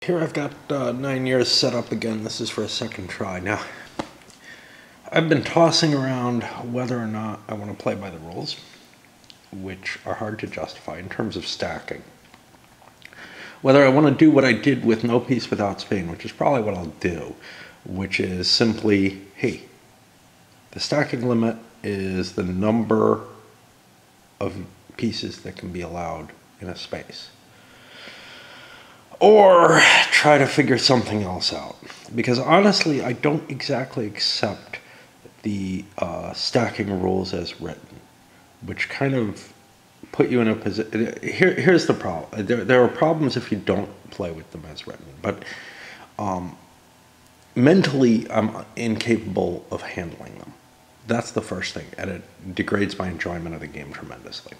here I've got 9 years set up again. This is for a second try. Now, I've been tossing around whether or not I want to play by the rules, which are hard to justify in terms of stacking. Whether I want to do what I did with No Peace Without Spain, which is probably what I'll do, which is simply, hey, the stacking limit is the number of pieces that can be allowed in a space. Or try to figure something else out. Because honestly, I don't exactly accept the stacking rules as written, which kind of put you in a position. Here's the problem. There are problems if you don't play with them as written, but mentally, I'm incapable of handling them. That's the first thing, and it degrades my enjoyment of the game tremendously.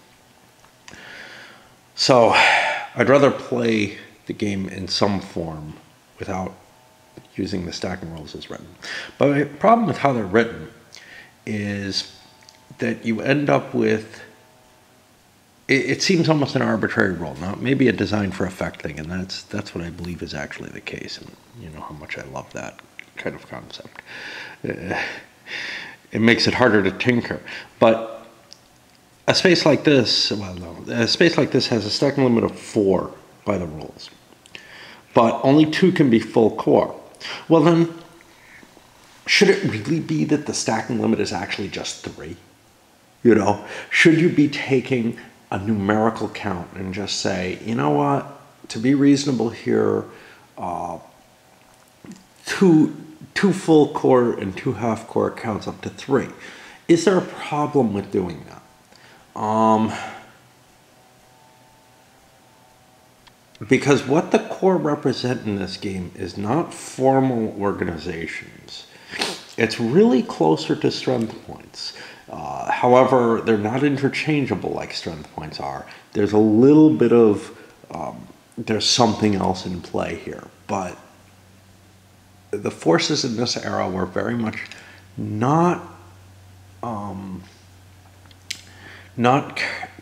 So, I'd rather play the game in some form without using the stacking rules as written. But my problem with how they're written is that you end up with, it seems almost an arbitrary rule. Now, it may be a design for effect thing, and that's what I believe is actually the case, and you know how much I love that kind of concept. It makes it harder to tinker. But a space like this, well, no, a space like this has a stacking limit of 4 by the rules. But only 2 can be full core. Well then, should it really be that the stacking limit is actually just 3? You know, should you be taking a numerical count and just say, you know what, to be reasonable here, 2 full core and 2 half core counts up to 3. Is there a problem with doing that? Because what the core represent in this game is not formal organizations. It's really closer to strength points. However, they're not interchangeable like strength points are. There's a little bit of, there's something else in play here. But the forces in this era were very much not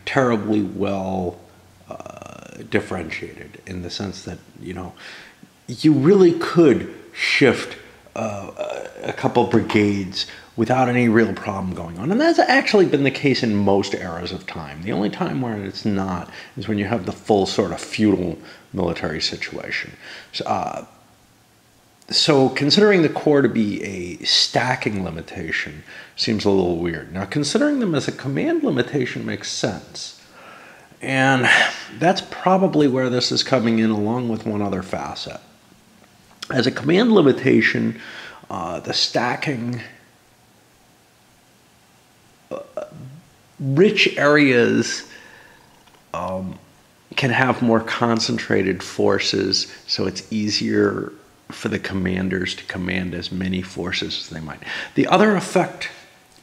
terribly well differentiated, in the sense that, you know, you really could shift a couple brigades without any real problem going on. And that's actually been the case in most eras of time. The only time where it's not is when you have the full sort of feudal military situation. So considering the core to be a stacking limitation seems a little weird. Now, considering them as a command limitation makes sense. And that's probably where this is coming in, along with one other facet. As a command limitation, the stacking, rich areas can have more concentrated forces, so it's easier for the commanders to command as many forces as they might. The other effect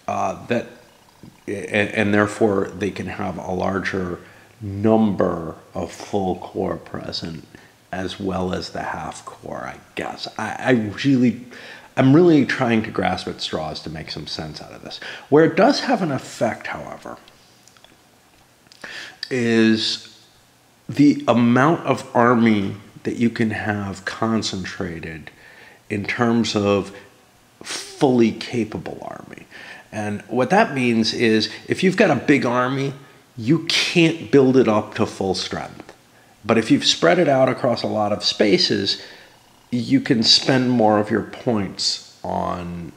and therefore they can have a larger number of full core present as well as the half core, I guess. I'm really trying to grasp at straws to make some sense out of this. Where it does have an effect, however, is the amount of army that you can have concentrated in terms of fully capable army. And what that means is, if you've got a big army, you can't build it up to full strength. But if you've spread it out across a lot of spaces, you can spend more of your points on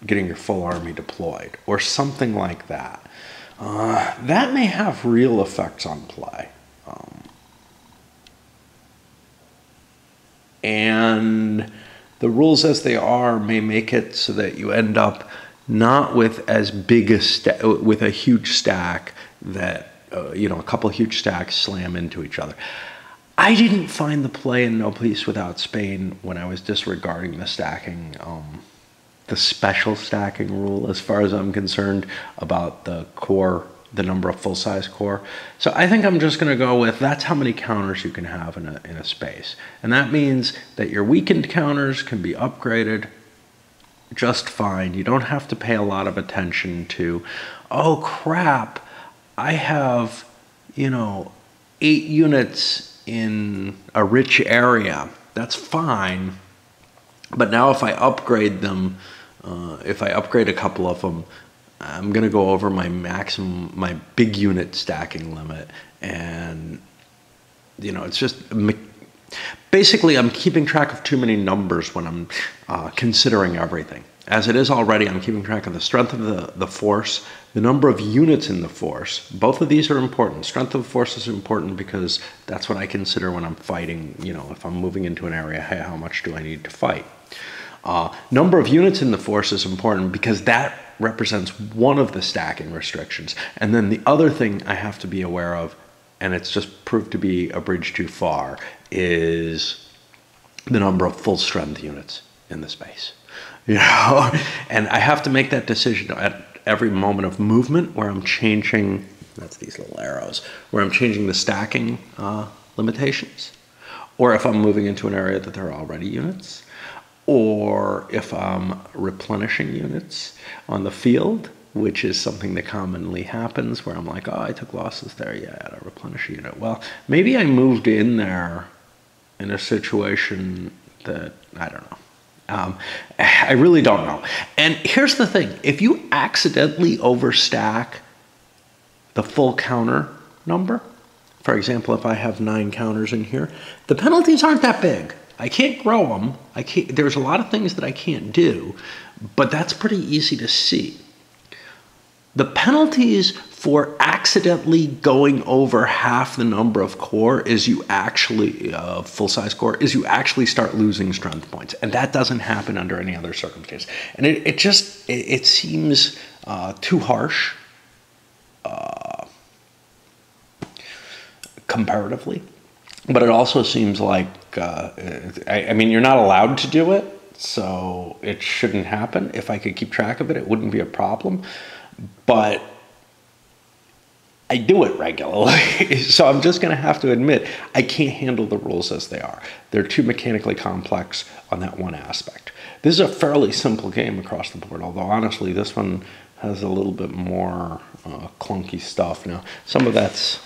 getting your full army deployed, or something like that. That may have real effects on play. And the rules as they are may make it so that you end up not with as big a with a huge stack that you know, a couple huge stacks slam into each other. I didn't find the play in No Peace Without Spain, when I was disregarding the stacking, the special stacking rule, as far as I'm concerned, about the core, the number of full-size core. So I think I'm just going to go with, that's how many counters you can have in a space. And that means that your weakened counters can be upgraded just fine. You don't have to pay a lot of attention to, oh crap, I have, you know, 8 units in a rich area. that's fine. But now if I upgrade them, if I upgrade a couple of them, I'm going to go over my maximum, my big unit stacking limit. And, it's just, basically I'm keeping track of too many numbers when I'm considering everything. As it is already, I'm keeping track of the strength of the force, the number of units in the force. Both of these are important. Strength of the force is important because that's what I consider when I'm fighting. If I'm moving into an area, hey, how much do I need to fight? Number of units in the force is important because that represents one of the stacking restrictions. And then the other thing I have to be aware of, and it's just proved to be a bridge too far, is the number of full strength units in the space. And I have to make that decision at every moment of movement where I'm changing, that's these little arrows, where I'm changing the stacking limitations, or if I'm moving into an area that there are already units, or if I'm replenishing units on the field, which is something that commonly happens where I'm like, oh, I took losses there. Yeah, I had to replenish a unit. Well, maybe I moved in there in a situation that, I don't know. I really don't know. And here's the thing. If you accidentally overstack the full counter number, for example, if I have 9 counters in here, the penalties aren't that big. I can't grow them. There's a lot of things that I can't do, but that's pretty easy to see. The penalties for accidentally going over half the number of core is you actually, full-size core, is you actually start losing strength points. And that doesn't happen under any other circumstance. And it seems too harsh comparatively. But it also seems like, you're not allowed to do it, so it shouldn't happen. If I could keep track of it, it wouldn't be a problem. But I do it regularly, so I'm just going to have to admit I can't handle the rules as they are. They're too mechanically complex on that one aspect. This is a fairly simple game across the board, although honestly this one has a little bit more clunky stuff. Now, some of that's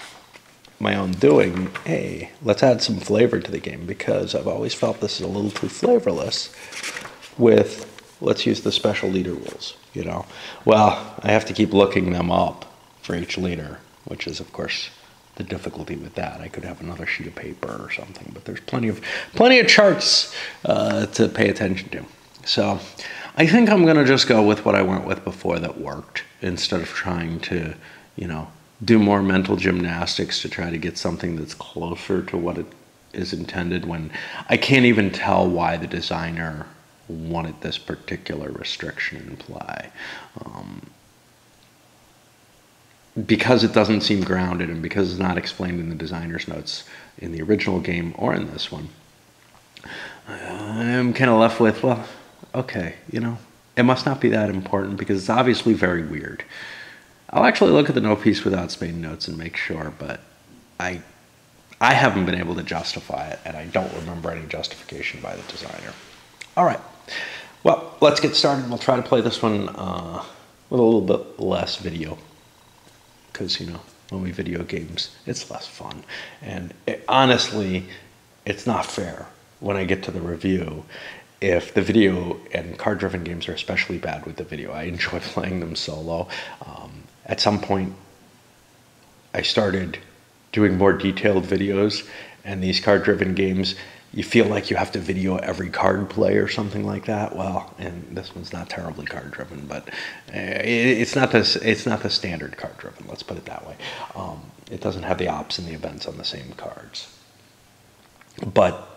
my own doing. Hey, let's add some flavor to the game because I've always felt this is a little too flavorless with, let's use the special leader rules. Well, I have to keep looking them up for each leader, which is, of course, the difficulty with that. I could have another sheet of paper or something, but there's plenty of charts to pay attention to. So I think I'm going to just go with what I went with before that worked instead of trying to, do more mental gymnastics to try to get something that's closer to what it is intended when I can't even tell why the designer wanted this particular restriction in play. Because it doesn't seem grounded and because it's not explained in the designer's notes in the original game or in this one, I'm kind of left with, well, okay, it must not be that important because it's obviously very weird. I'll actually look at the No Peace Without Spain notes and make sure, but I haven't been able to justify it, and I don't remember any justification by the designer. All right. Well, let's get started. We'll try to play this one with a little bit less video because, when we video games, it's less fun. And honestly, it's not fair when I get to the review if the video and card-driven games are especially bad with the video. I enjoy playing them solo. At some point, I started doing more detailed videos, and these card-driven games, you feel like you have to video every card play or something like that. Well, and this one's not terribly card-driven, but it's not the standard card-driven. Let's put it that way. It doesn't have the ops and the events on the same cards. But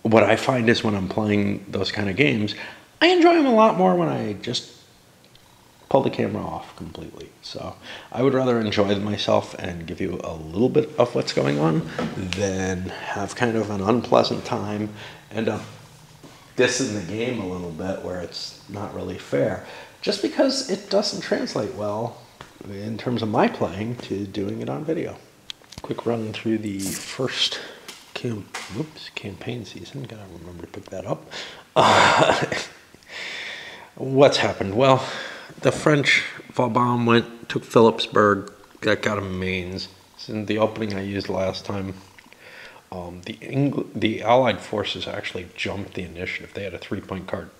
what I find is when I'm playing those kind of games, I enjoy them a lot more when I just pull the camera off completely. So I would rather enjoy myself and give you a little bit of what's going on than have kind of an unpleasant time, end up dissing the game a little bit where it's not really fair, just because it doesn't translate well in terms of my playing to doing it on video. Quick run through the first campaign season. Gotta remember to pick that up. What's happened? Well, the French Vauban took Philipsburg, got him Mainz. It's in the opening I used last time. the Allied forces actually jumped the initiative. They had a 3-point card.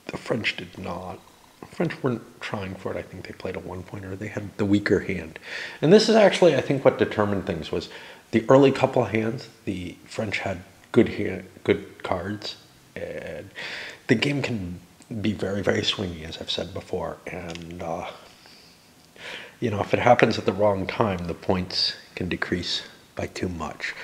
The French did not. The French weren't trying for it. I think they played a 1-pointer. They had the weaker hand. And this is actually, I think, what determined things was the early couple of hands, the French had good cards. And the game can be very, very swingy, as I've said before. And, if it happens at the wrong time, the points can decrease by too much.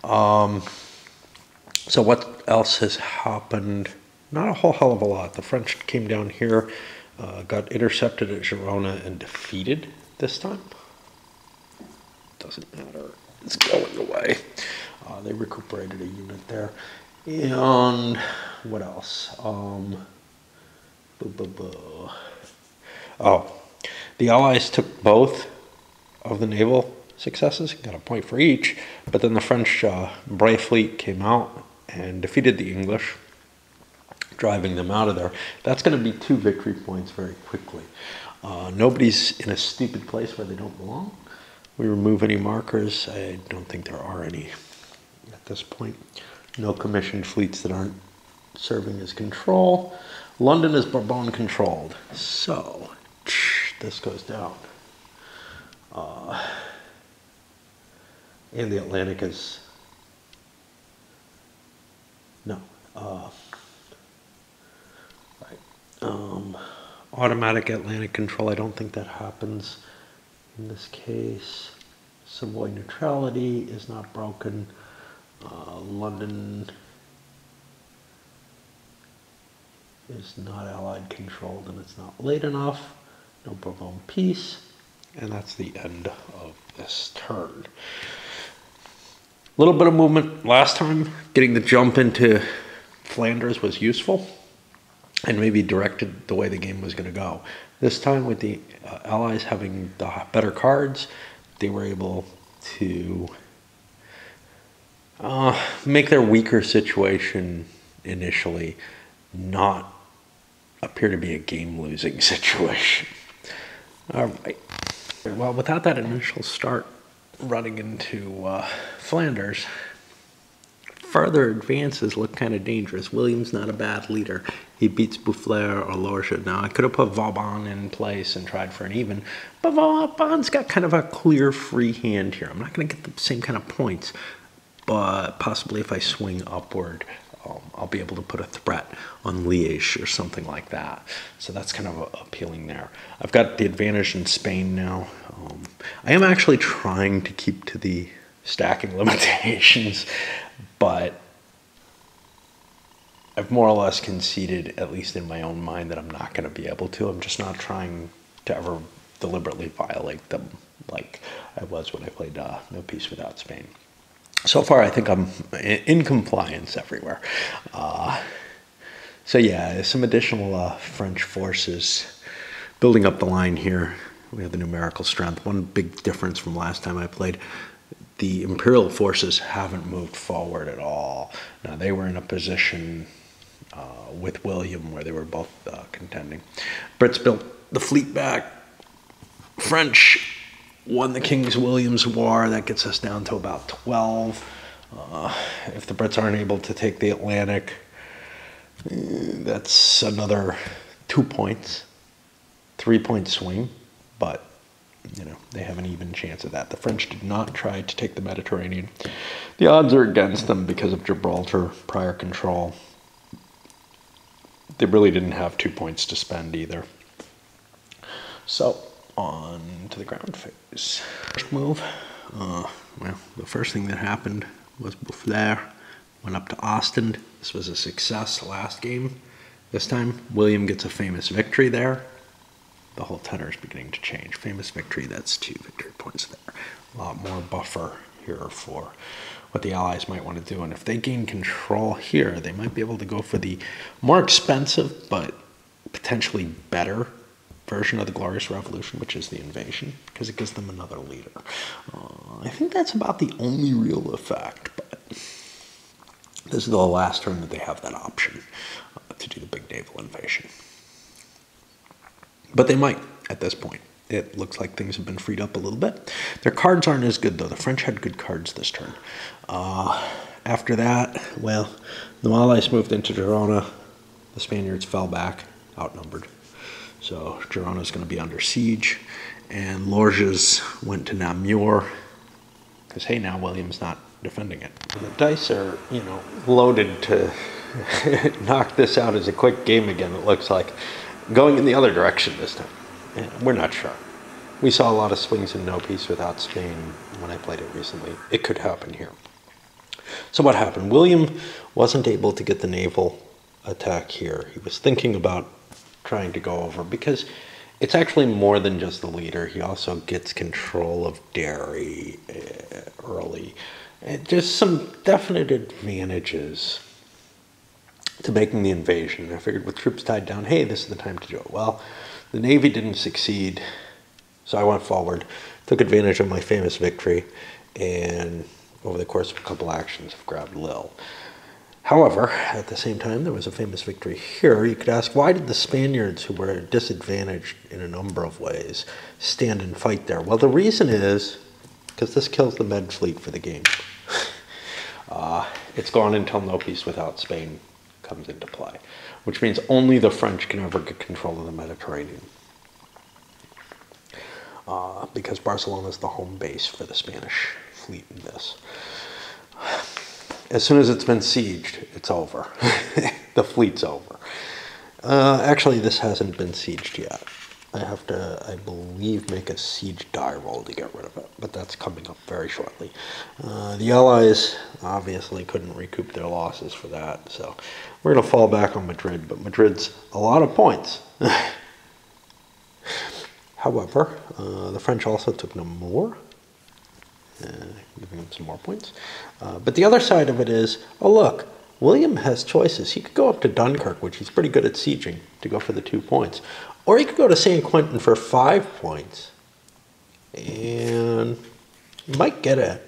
So what else has happened? Not a whole hell of a lot. The French came down here, got intercepted at Girona and defeated this time. Doesn't matter. It's going away. They recuperated a unit there. And what else? Oh, the Allies took both of the naval successes, got a point for each, but then the French Brave Fleet came out and defeated the English, driving them out of there. That's going to be 2 victory points very quickly. Nobody's in a stupid place where they don't belong. We remove any markers. I don't think there are any at this point. No commissioned fleets that aren't serving as control. London is Bourbon controlled. So, this goes down. And the Atlantic is, no. Automatic Atlantic control, I don't think that happens in this case. Savoy neutrality is not broken. London is not Allied controlled and it's not late enough. No Bourbon peace. And that's the end of this turn. A little bit of movement last time. Getting the jump into Flanders was useful and maybe directed the way the game was going to go. This time with the Allies having the better cards, they were able to make their weaker situation initially not appear to be a game-losing situation. All right. Well, without that initial start running into Flanders, further advances look kind of dangerous. William's not a bad leader. He beats Boufflers or Lorge. Now, I could have put Vauban in place and tried for an even, but Vauban's got kind of a clear free hand here. I'm not going to get the same kind of points, but possibly if I swing upward, I'll be able to put a threat on Liège or something like that. So that's kind of appealing there. I've got the advantage in Spain now. I am actually trying to keep to the stacking limitations, but I've more or less conceded, at least in my own mind, that I'm not going to be able to. I'm just not trying to ever deliberately violate them like I was when I played No Peace Without Spain. So far, I think I'm in compliance everywhere. So yeah, some additional French forces building up the line here. We have the numerical strength. One big difference from last time I played, the Imperial forces haven't moved forward at all. Now, they were in a position with William where they were both contending. Brits built the fleet back. French won the King's William's War. That gets us down to about 12. If the Brits aren't able to take the Atlantic, that's another 2 points. 3-point swing, but they have an even chance of that. The French did not try to take the Mediterranean. The odds are against them because of Gibraltar, prior control. They really didn't have 2 points to spend either. So, on to the ground phase. First move, well, the first thing that happened was Boufflers went up to Ostend. This was a success last game. This time, William gets a famous victory there. The whole tenor is beginning to change. Famous victory, that's 2 victory points there. A lot more buffer here for what the Allies might want to do. And if they gain control here, they might be able to go for the more expensive but potentially better version of the Glorious Revolution, which is the invasion, because it gives them another leader. I think that's about the only real effect, but this is the last turn that they have that option to do the big naval invasion. But they might at this point. it looks like things have been freed up a little bit. Their cards aren't as good, though. The French had good cards this turn. After that, well, the Allies moved into Girona. The Spaniards fell back, outnumbered. So Girona's going to be under siege. And Lorges went to Namur. Because, hey, now William's not defending it. And the dice are, loaded to knock this out as a quick game again, it looks like. Going in the other direction this time. Yeah, we're not sure. We saw a lot of swings in no peace without Spain when I played it recently. It could happen here. So what happened? William wasn't able to get the naval attack here. He was thinking about trying to go over because it's actually more than just the leader. He also gets control of Derry early. And just some definite advantages to making the invasion. I figured with troops tied down, hey, this is the time to do it. Well, the Navy didn't succeed, so I went forward, took advantage of my famous victory, and over the course of a couple actions, I've grabbed Lille. However, at the same time, there was a famous victory here. You could ask, why did the Spaniards, who were disadvantaged in a number of ways, stand and fight there? Well, the reason is because this kills the Med fleet for the game. It's gone until no peace without Spain comes into play, which means only the French can ever get control of the Mediterranean. Because Barcelona is the home base for the Spanish fleet in this. As soon as it's been sieged, it's over. The fleet's over. Actually, this hasn't been sieged yet. I have to, I believe, make a siege die roll to get rid of it, but that's coming up very shortly. The Allies obviously couldn't recoup their losses for that, so we're going to fall back on Madrid, but Madrid's a lot of points. However, the French also took Namur, giving them some more points. But the other side of it is, oh look, William has choices. He could go up to Dunkirk, which he's pretty good at sieging, to go for the 2 points. Or he could go to St. Quentin for 5 points. And he might get it.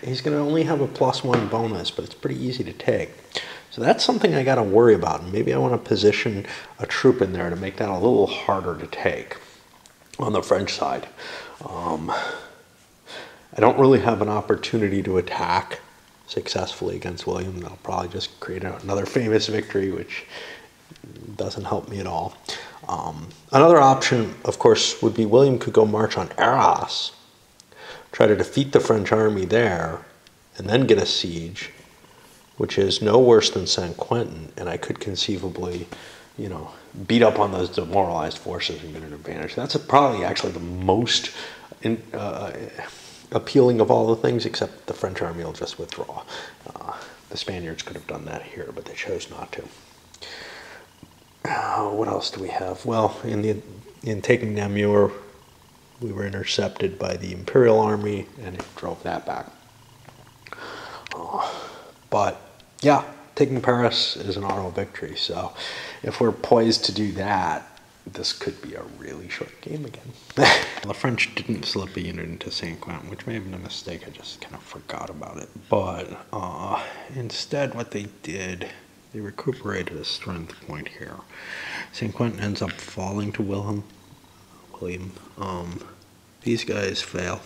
He's gonna only have a +1 bonus, but it's pretty easy to take. So that's something I gotta worry about. And maybe I want to position a troop in there to make that a little harder to take on the French side. I don't really have an opportunity to attack successfully against William. They'll probably just create another famous victory, which doesn't help me at all. Another option, of course, would be William could go march on Arras, try to defeat the French army there, and then get a siege, which is no worse than St. Quentin, and I could conceivably, beat up on those demoralized forces and get an advantage. That's probably actually the most appealing of all the things, except the French army will just withdraw. The Spaniards could have done that here, but they chose not to. What else do we have? Well, in taking Namur, we were intercepted by the Imperial Army, and it drove that back. But yeah, taking Paris is an auto victory. So if we're poised to do that, this could be a really short game again. The French didn't slip a unit into St. Quentin, which may have been a mistake. I just kind of forgot about it. But instead, what they did, they recuperated a strength point here. St. Quentin ends up falling to William. These guys fail.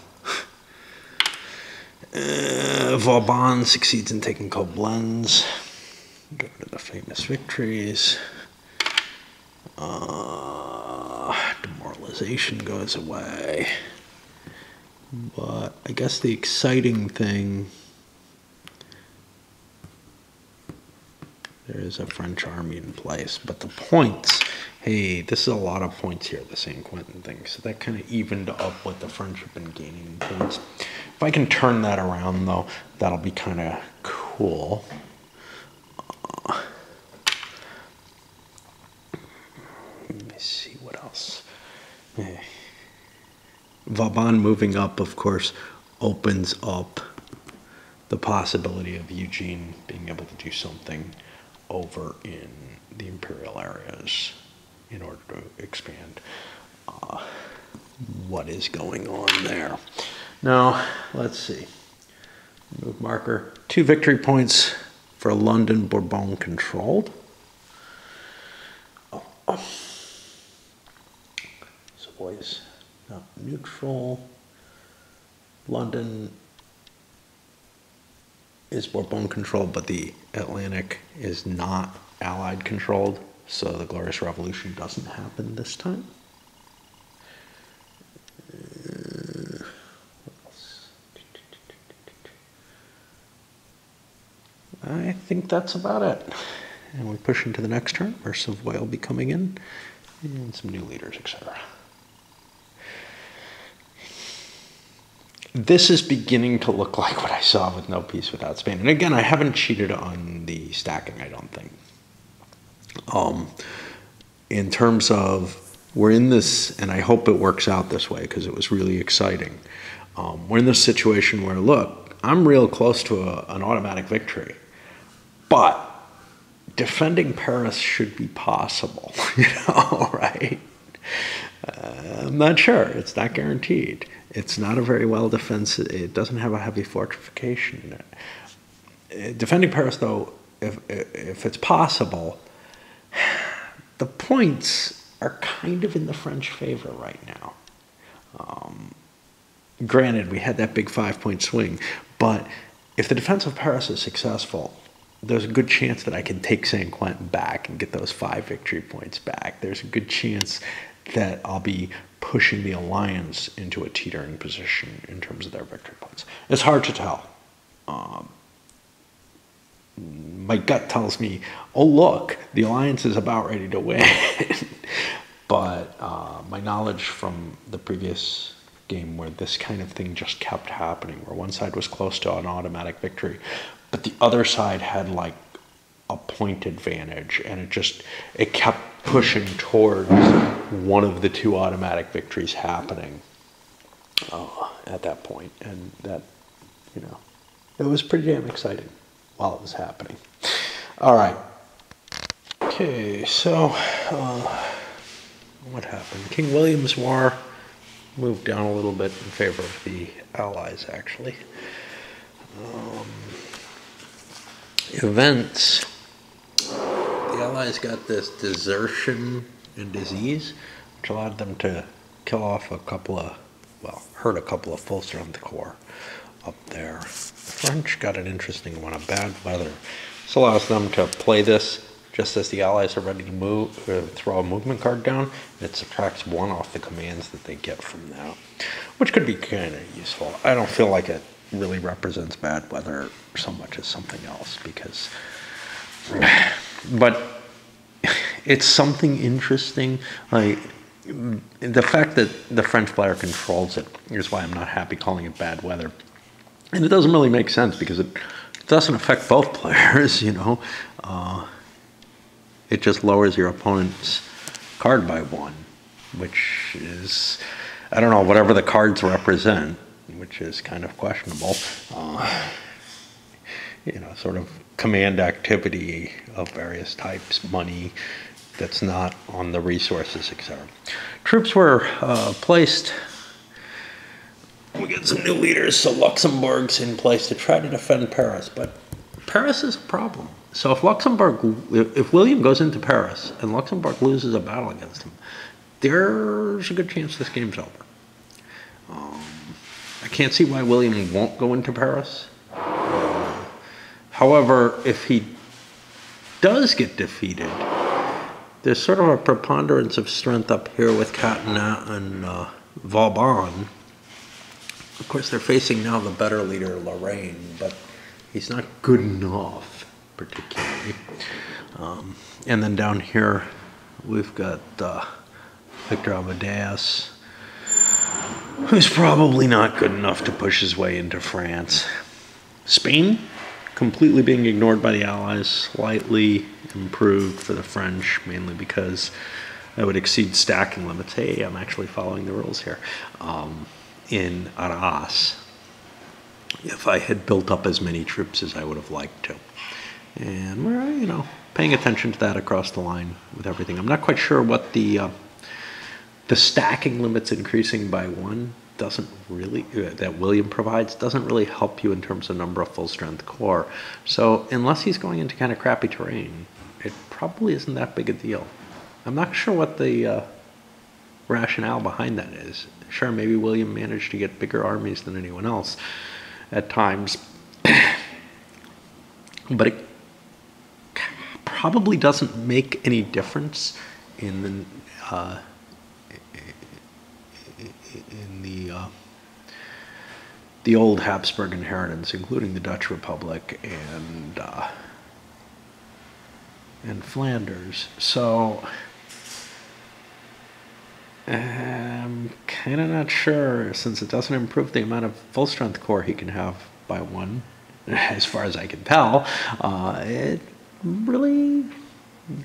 Vauban succeeds in taking Koblenz. Go to the famous victories. Demoralization goes away. But I guess the exciting thing, there is a French army in place, but the points, hey, this is a lot of points here, the St. Quentin thing, so that kind of evened up what the French have been gaining in points. If I can turn that around, though, that'll be kind of cool. Let me see what else. Vauban moving up, of course, opens up the possibility of Eugene being able to do something over in the imperial areas in order to expand what is going on there. Now, let's see. Move marker. 2 victory points for London Bourbon controlled. boys? No, neutral. London is Bourbon controlled, but the Atlantic is not Allied controlled, so the Glorious Revolution doesn't happen this time. I think that's about it. And we push into the next turn, where Savoy will be coming in, and some new leaders, etc. This is beginning to look like what I saw with No Peace Without Spain. And again, I haven't cheated on the stacking, I don't think. In terms of, we're in this, and I hope it works out this way because it was really exciting. We're in this situation where, look, I'm real close to an automatic victory, but defending Paris should be possible, right? I'm not sure. It's not guaranteed. It's not a very well defensive. It doesn't have a heavy fortification. Defending Paris, though, if it's possible, the points are kind of in the French favor right now. Granted, we had that big 5-point swing, but if the defense of Paris is successful, there's a good chance that I can take St. Quentin back and get those 5 victory points back. There's a good chance that I'll be pushing the Alliance into a teetering position in terms of their victory points. It's hard to tell. My gut tells me, oh, look, the Alliance is about ready to win. But my knowledge from the previous game where this kind of thing just kept happening, where one side was close to an automatic victory, but the other side had like a point advantage, and it kept pushing towards one of the 2 automatic victories happening at that point. And that, it was pretty damn exciting while it was happening. All right. Okay, so what happened? King William's War moved down a little bit in favor of the Allies, actually. Events. The Allies got this desertion and disease, which allowed them to kill off hurt a couple of full-strength corps up there. The French got an interesting one, of bad weather. This allows them to play this just as the Allies are ready to move, throw a movement card down, and it subtracts 1 off the commands that they get from that, which could be kind of useful. I don't feel like it really represents bad weather so much as something else, but it's something interesting. Like, the fact that the French player controls it is why I'm not happy calling it bad weather. And it doesn't really make sense because it doesn't affect both players, It just lowers your opponent's card by 1, which is, I don't know, whatever the cards represent, which is kind of questionable. Sort of command activity of various types, money that's not on the resources, etc. Troops were placed. We get some new leaders, so Luxembourg's in place to try to defend Paris, but Paris is a problem. So if William goes into Paris and Luxembourg loses a battle against him, there's a good chance this game's over. I can't see why William won't go into Paris. However, if he does get defeated, there's sort of a preponderance of strength up here with Catinat and Vauban. Of course, they're facing now the better leader, Lorraine, but he's not good enough, particularly. And then down here, we've got Victor Amadeus, who's probably not good enough to push his way into France. Spain, completely being ignored by the Allies, slightly improved for the French, mainly because I would exceed stacking limits. Hey, I'm actually following the rules here. In Arras, if I had built up as many troops as I would have liked to. And we're, paying attention to that across the line with everything. I'm not quite sure what the stacking limits increasing by 1 doesn't really, that William provides, doesn't really help you in terms of number of full-strength corps. So unless he's going into kind of crappy terrain, it probably isn't that big a deal. I'm not sure what the rationale behind that is. Sure, maybe William managed to get bigger armies than anyone else at times, but it probably doesn't make any difference in the old Habsburg inheritance, including the Dutch Republic and Flanders. So I'm kind of not sure, since it doesn't improve the amount of full strength corps he can have by one, as far as I can tell. It really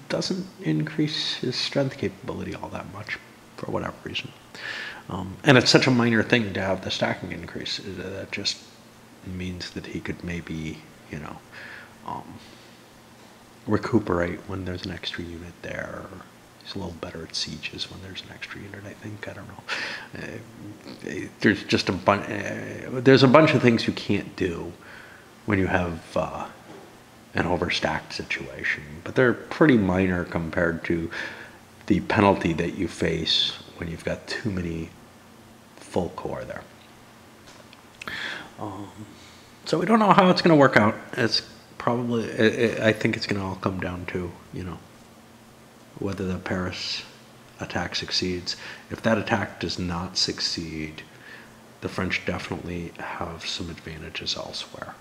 doesn't increase his strength capability all that much, for whatever reason. And it's such a minor thing to have the stacking increase. That just means that he could maybe, recuperate when there's an extra unit there. He's a little better at sieges when there's an extra unit, I think. I don't know. There's just there's a bunch of things you can't do when you have an overstacked situation, but they're pretty minor compared to the penalty that you face when you've got too many full corps there. So we don't know how it's going to work out. It's probably, I think it's going to all come down to, whether the Paris attack succeeds. If that attack does not succeed, the French definitely have some advantages elsewhere.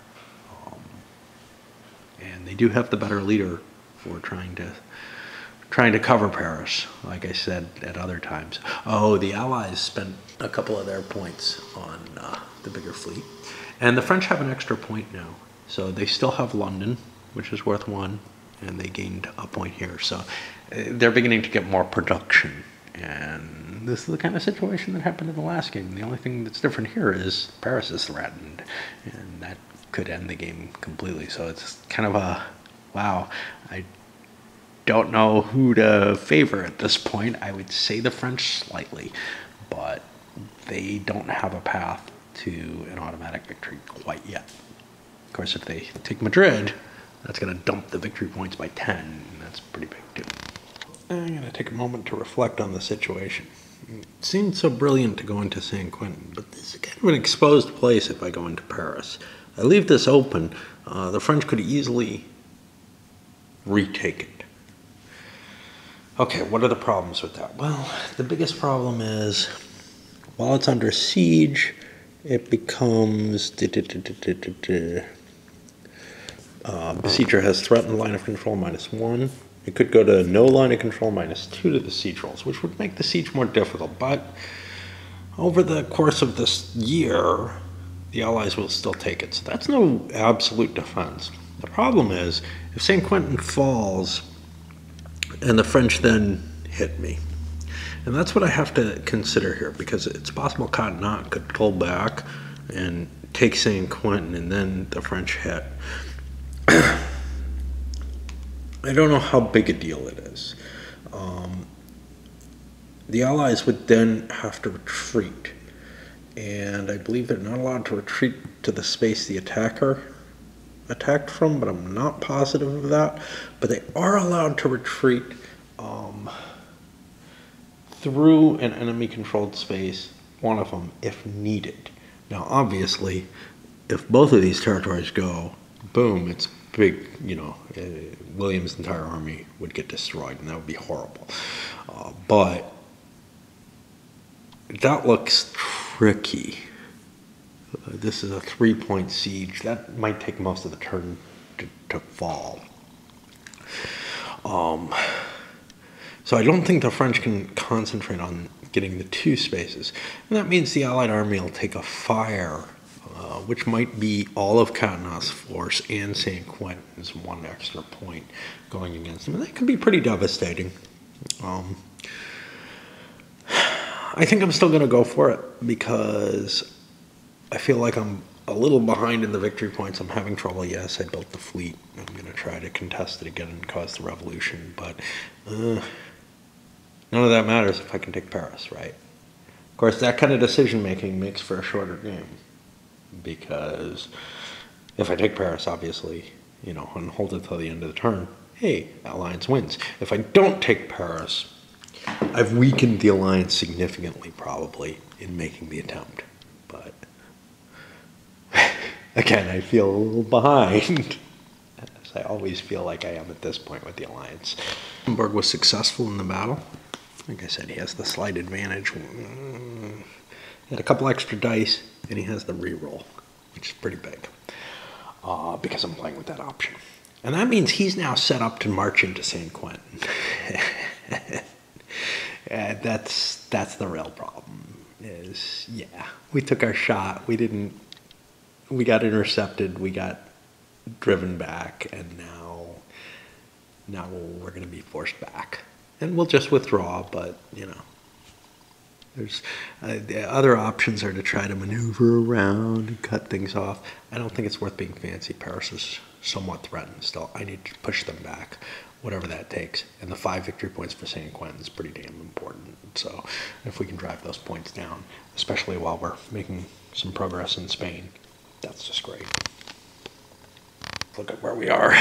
And they do have the better leader for trying to cover Paris, like I said at other times. Oh, the Allies spent a couple of their points on the bigger fleet. And the French have an extra point now. So they still have London, which is worth 1, and they gained a point here. So they're beginning to get more production. And this is the kind of situation that happened in the last game. The only thing that's different here is Paris is threatened, and that could end the game completely. So it's kind of a, wow, I don't know who to favor at this point. I would say the French slightly, but they don't have a path to an automatic victory quite yet. Of course, if they take Madrid, that's going to dump the victory points by 10, and that's pretty big too. I'm going to take a moment to reflect on the situation. It seemed so brilliant to go into St. Quentin, but this is kind of an exposed place if I go into Paris. I leave this open, the French could easily retake it. Okay, what are the problems with that? Well, the biggest problem is, while it's under siege, it becomes... Besieger has threatened line of control -1. It could go to no line of control -2 to the siege rolls, which would make the siege more difficult. But over the course of this year, the Allies will still take it. So that's no absolute defense. The problem is, if St. Quentin falls, and the French then hit me. And that's what I have to consider here, because it's possible Catinat could pull back and take St. Quentin, and then the French hit. I don't know how big a deal it is. The Allies would then have to retreat. And I believe they're not allowed to retreat to the space the attacker attacked from, but I'm not positive of that. But they are allowed to retreat through an enemy-controlled space, one of them, if needed. Now, obviously, if both of these territories go, boom, it's big, William's entire army would get destroyed, and that would be horrible. But that looks tricky. This is a 3-point siege. That might take most of the turn to fall. So I don't think the French can concentrate on getting the 2 spaces. And that means the Allied army will take a fire, which might be all of Catinat's force and St. Quentin's 1 extra point going against them. And that could be pretty devastating. I think I'm still going to go for it, because I feel like I'm a little behind in the victory points. I'm having trouble. Yes, I built the fleet. I'm going to try to contest it again and cause the revolution. But none of that matters if I can take Paris, right? Of course, that kind of decision-making makes for a shorter game, because if I take Paris, obviously, and hold it till the end of the turn, hey, Alliance wins. If I don't take Paris, I've weakened the alliance significantly, probably, in making the attempt. But again, I feel a little behind, as I always feel like I am at this point with the alliance. Luxembourg was successful in the battle. Like I said, he has the slight advantage. He had a couple extra dice, and he has the reroll, which is pretty big, because I'm playing with that option. And that means he's now set up to march into San Quentin. That's the real problem. We took our shot. We got intercepted. We got driven back, and now we're going to be forced back. And we'll just withdraw, but, there's the other options are to try to maneuver around and cut things off. I don't think it's worth being fancy. Paris is somewhat threatened still. I need to push them back, whatever that takes. And the 5 victory points for San Quentin is pretty damn important. So if we can drive those points down, especially while we're making some progress in Spain, that's just great. Look at where we are.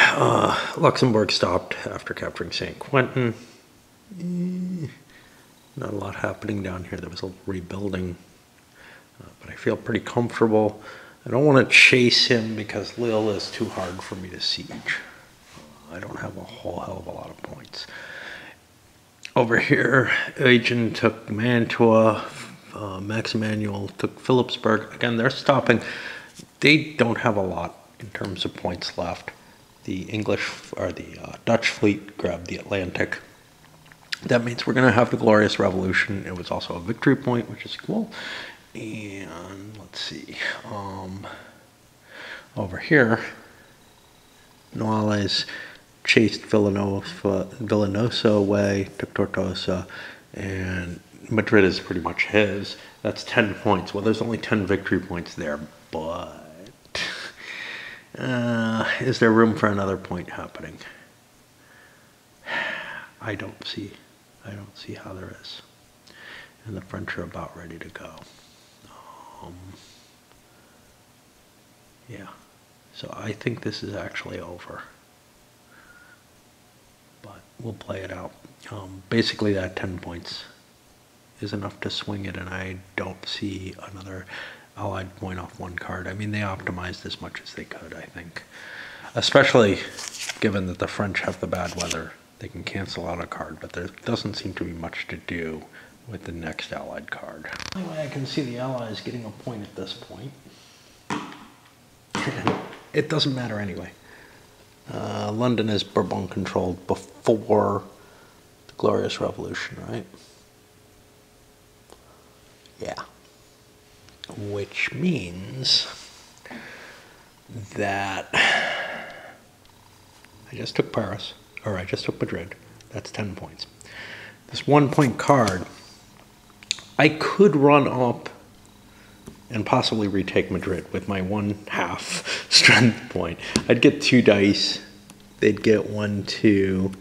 Luxembourg stopped after capturing San Quentin. Not a lot happening down here. There was a little rebuilding, but I feel pretty comfortable. I don't want to chase him because Lille is too hard for me to siege. I don't have a whole hell of a lot of points. Over here, Eugen took Mantua, Max Emanuel took Philipsburg. Again, they're stopping. They don't have a lot in terms of points left. The Dutch fleet grabbed the Atlantic. That means we're going to have the Glorious Revolution. It was also a victory point, which is cool. And let's see. Over here, Noailles chased Villanosa away, took Tortosa, and Madrid is pretty much his. That's 10 points. Well, there's only 10 victory points there, but is there room for another point happening? I don't see how there is. And the French are about ready to go. Yeah. So I think this is actually over. But we'll play it out. Basically that 10 points is enough to swing it, and I don't see another Allied point off one card. I mean, they optimized as much as they could, I think. Especially given that the French have the bad weather. They can cancel out a card, but there doesn't seem to be much to do with the next Allied card. Anyway, I can see the Allies getting a point at this point. It doesn't matter anyway. London is Bourbon controlled before the Glorious Revolution, right? Yeah. Which means that I just took Paris. Or I just took Madrid. That's 10 points. This 1 point card, I could run up and possibly retake Madrid with my 1/2 strength point. I'd get 2 dice. They'd get 1, 2,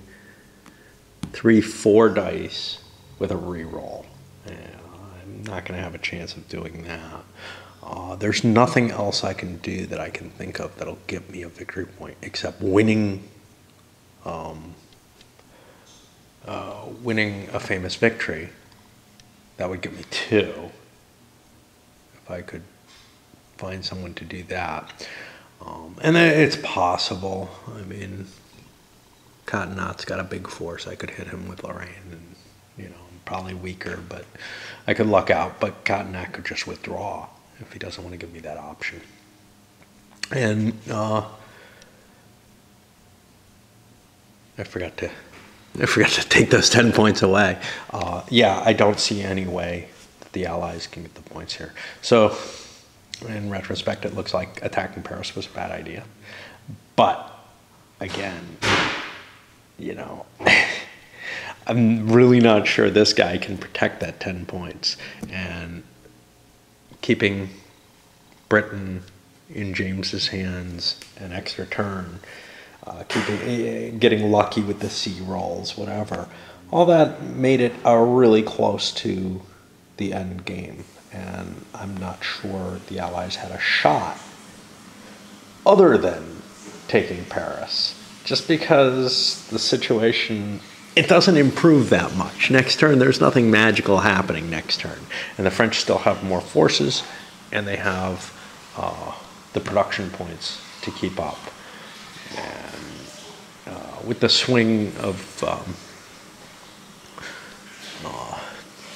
3, 4 dice with a reroll. I'm not going to have a chance of doing that. There's nothing else I can do that I can think of that'll give me a victory point except winning a famous victory. That would give me 2 if I could find someone to do that. And it's possible. I mean, Catinat's got a big force. I could hit him with Lorraine, and I'm probably weaker, but I could luck out. But Catinat could just withdraw if he doesn't want to give me that option. And I forgot to take those 10 points away. Yeah, I don't see any way that the Allies can get the points here. So, in retrospect, it looks like attacking Paris was a bad idea. But, again, I'm really not sure this guy can protect that 10 points. And keeping Britain in James's hands an extra turn, getting lucky with the C rolls, whatever, all that made it really close to the end game. And I'm not sure the Allies had a shot other than taking Paris, just because the situation it doesn't improve that much. Next turn, there's nothing magical happening next turn. And the French still have more forces, and they have the production points to keep up. And with the swing of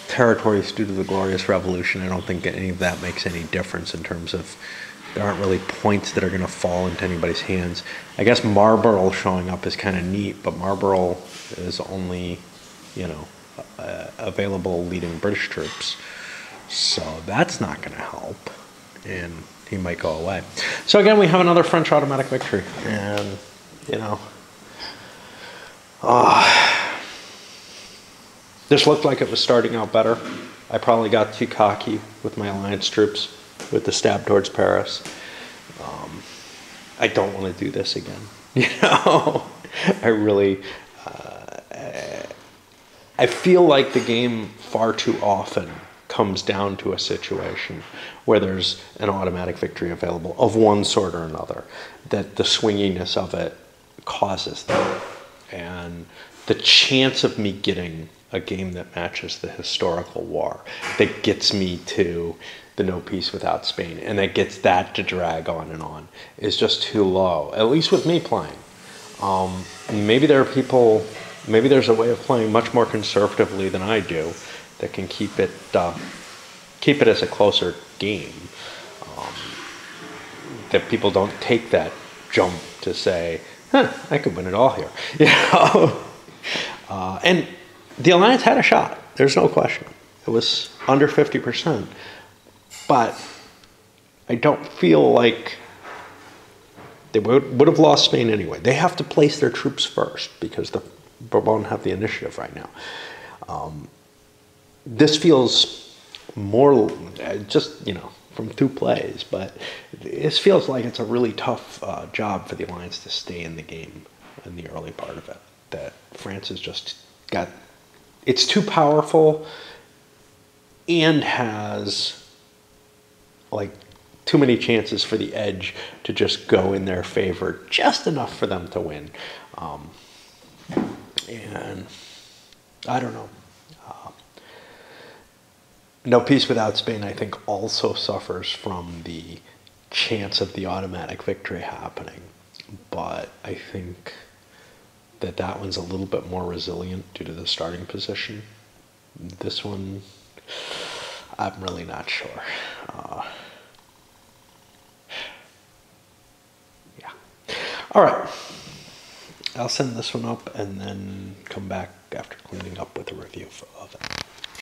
territories due to the Glorious Revolution, I don't think any of that makes any difference in terms of there aren't really points that are going to fall into anybody's hands. I guess Marlborough showing up is kind of neat, but Marlborough is only, available leading British troops. So that's not going to help, and he might go away. So again, we have another French automatic victory, and, this looked like it was starting out better. I probably got too cocky with my alliance troops with the stab towards Paris. I don't want to do this again. I really, I feel like the game far too often comes down to a situation where there's an automatic victory available of one sort or another, that the swinginess of it causes that. And the chance of me getting a game that matches the historical war, that gets me to the No Peace Without Spain, and that gets that to drag on and on, is just too low, at least with me playing. Maybe there are people, maybe there's a way of playing much more conservatively than I do that can keep it as a closer game, that people don't take that jump to say, I could win it all here. And the Alliance had a shot. There's no question. It was under 50%. But I don't feel like they would have lost Spain anyway. They have to place their troops first because the Bourbon have the initiative right now. This feels more just, from 2 plays, but this feels like it's a really tough job for the Alliance to stay in the game in the early part of it. That France has just got, it's too powerful and has too many chances for the edge to just go in their favor, just enough for them to win. And I don't know. No Peace Without Spain, I think, also suffers from the chance of the automatic victory happening. But I think that one's a little bit more resilient due to the starting position. This one, I'm really not sure. Yeah. All right. I'll send this one up and then come back after cleaning up with a review of it.